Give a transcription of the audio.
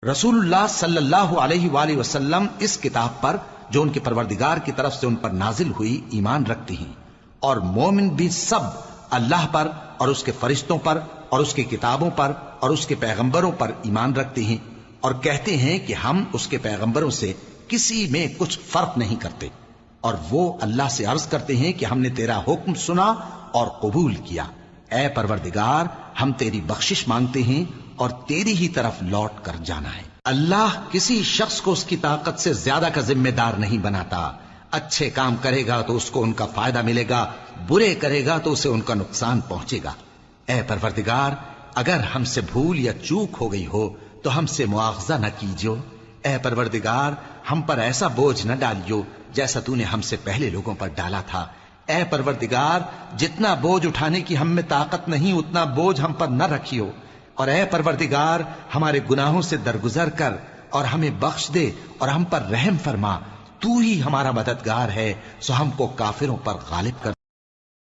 رسول اللہ صلی اللہ علیہ وآلہ وسلم اس کتاب پر جو ان کے پروردگار کی طرف سے ان پر نازل ہوئی ایمان رکھتے ہیں، اور مومن بھی سب اللہ پر اور اس کے فرشتوں پر اور اس کی کتابوں پر اور اس کے پیغمبروں پر ایمان رکھتے ہیں، اور کہتے ہیں کہ ہم اس کے پیغمبروں سے کسی میں کچھ فرق نہیں کرتے، اور وہ اللہ سے عرض کرتے ہیں کہ ہم نے تیرا حکم سنا اور قبول کیا، اے پروردگار ہم تیری بخشش مانگتے ہیں اور تیری ہی طرف لوٹ کر جانا ہے۔ اللہ کسی شخص کو اس کی طاقت سے زیادہ کا ذمہ دار نہیں بناتا، اچھے کام کرے گا تو اس کو ان کا فائدہ ملے گا، برے کرے گا تو اسے ان کا نقصان پہنچے گا۔ اے پروردگار اگر ہم سے بھول یا چوک ہو گئی ہو تو ہم سے مواخذہ نہ کیجو، اے پروردگار ہم پر ایسا بوجھ نہ ڈالیو جیسا تو نے ہم سے پہلے لوگوں پر ڈالا تھا، اے پروردگار جتنا بوجھ اٹھانے کی ہم میں طاقت نہیں اتنا بوجھ ہم پر نہ رکھیو، اور اے پروردگار ہمارے گناہوں سے درگزر کر اور ہمیں بخش دے اور ہم پر رحم فرما، تو ہی ہمارا مددگار ہے، سو ہم کو کافروں پر غالب کر۔